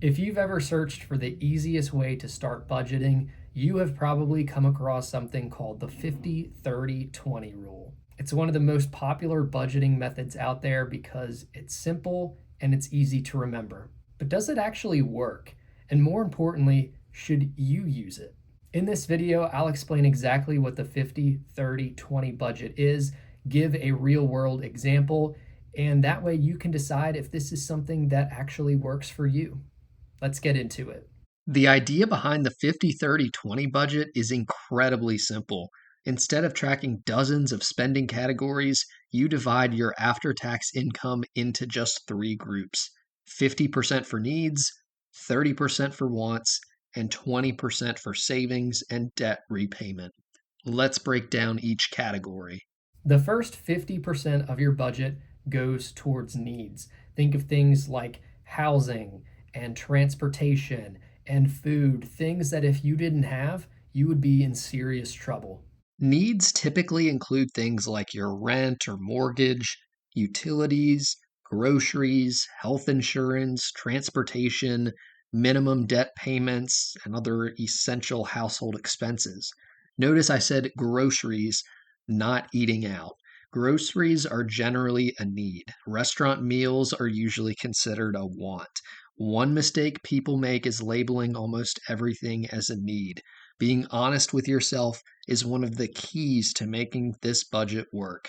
If you've ever searched for the easiest way to start budgeting, you have probably come across something called the 50/30/20 rule. It's one of the most popular budgeting methods out there because it's simple and it's easy to remember. But does it actually work? And more importantly, should you use it? In this video, I'll explain exactly what the 50/30/20 budget is, give a real world example, and that way you can decide if this is something that actually works for you. Let's get into it. The idea behind the 50/30/20 budget is incredibly simple. Instead of tracking dozens of spending categories, you divide your after tax income into just three groups: 50% for needs, 30% for wants, and 20% for savings and debt repayment. Let's break down each category. The first 50% of your budget goes towards needs. Think of things like housing and transportation and food, things that if you didn't have, you would be in serious trouble. Needs typically include things like your rent or mortgage, utilities, groceries, health insurance, transportation, minimum debt payments, and other essential household expenses. Notice I said groceries, not eating out. Groceries are generally a need. Restaurant meals are usually considered a want. One mistake people make is labeling almost everything as a need. Being honest with yourself is one of the keys to making this budget work.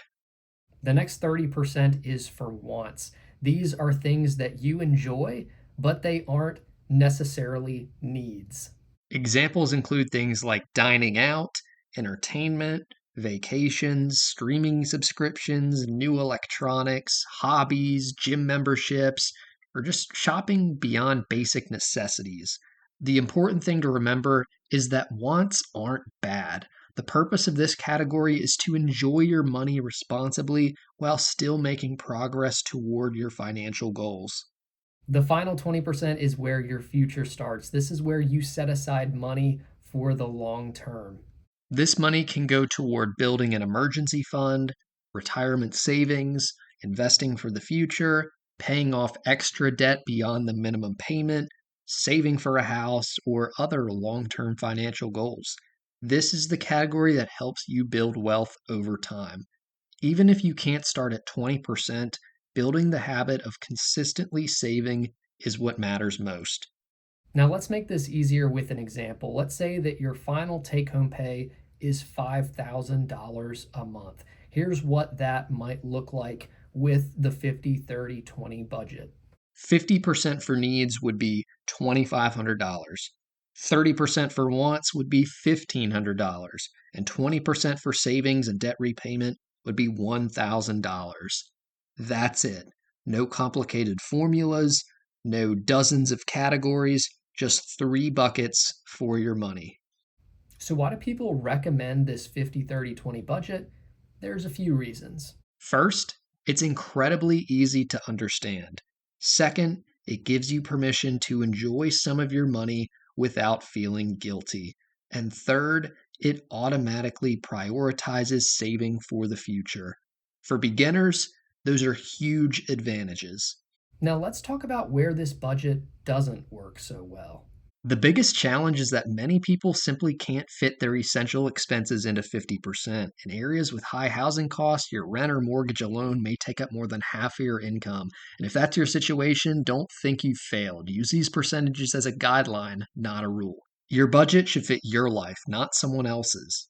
The next 30% is for wants. These are things that you enjoy, but they aren't necessarily needs. Examples include things like dining out, entertainment, vacations, streaming subscriptions, new electronics, hobbies, gym memberships, or just shopping beyond basic necessities. The important thing to remember is that wants aren't bad. The purpose of this category is to enjoy your money responsibly while still making progress toward your financial goals. The final 20% is where your future starts. This is where you set aside money for the long term. This money can go toward building an emergency fund, retirement savings, investing for the future, paying off extra debt beyond the minimum payment, saving for a house, or other long term financial goals. This is the category that helps you build wealth over time. Even if you can't start at 20%, building the habit of consistently saving is what matters most. Now, let's make this easier with an example. Let's say that your final take home pay is $5,000 a month. Here's what that might look like with the 50/30/20 budget. 50% for needs would be $2,500. 30% for wants would be $1,500. And 20% for savings and debt repayment would be $1,000. That's it. No complicated formulas, no dozens of categories, just three buckets for your money. So, why do people recommend this 50/30/20 budget? There's a few reasons. First, it's incredibly easy to understand. Second, it gives you permission to enjoy some of your money without feeling guilty. And third, it automatically prioritizes saving for the future. For beginners, those are huge advantages. Now, let's talk about where this budget doesn't work so well. The biggest challenge is that many people simply can't fit their essential expenses into 50%. In areas with high housing costs, your rent or mortgage alone may take up more than half of your income. And if that's your situation, don't think you've failed. Use these percentages as a guideline, not a rule. Your budget should fit your life, not someone else's.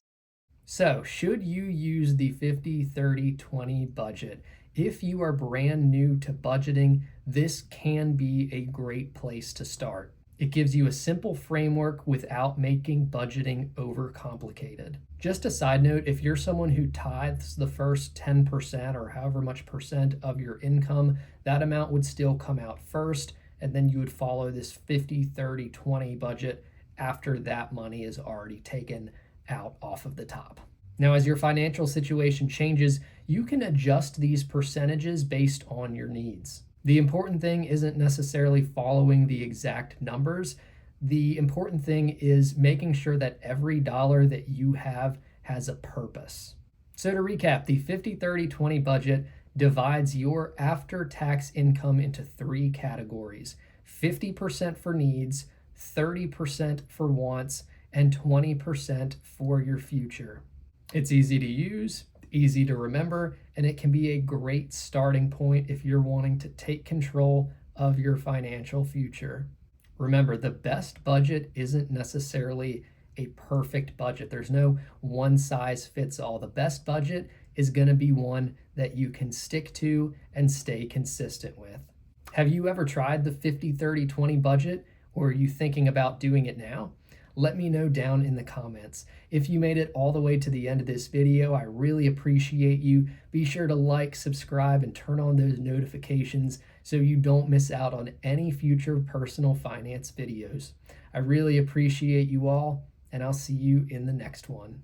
So, should you use the 50/30/20 budget? If you are brand new to budgeting, this can be a great place to start. It gives you a simple framework without making budgeting overcomplicated. Just a side note, if you're someone who tithes the first 10% or however much percent of your income, that amount would still come out first, and then you would follow this 50/30/20 budget after that money is already taken out off of the top. Now, as your financial situation changes, you can adjust these percentages based on your needs. The important thing isn't necessarily following the exact numbers. The important thing is making sure that every dollar that you have has a purpose. So to recap, the 50/30/20 budget divides your after-tax income into three categories: 50% for needs, 30% for wants, and 20% for your future. It's easy to use, easy to remember, and it can be a great starting point if you're wanting to take control of your financial future. Remember, the best budget isn't necessarily a perfect budget. There's no one size fits all. The best budget is going to be one that you can stick to and stay consistent with. Have you ever tried the 50-30-20 budget, or are you thinking about doing it now? Let me know down in the comments. If you made it all the way to the end of this video, I really appreciate you. Be sure to like, subscribe, and turn on those notifications so you don't miss out on any future personal finance videos. I really appreciate you all, and I'll see you in the next one.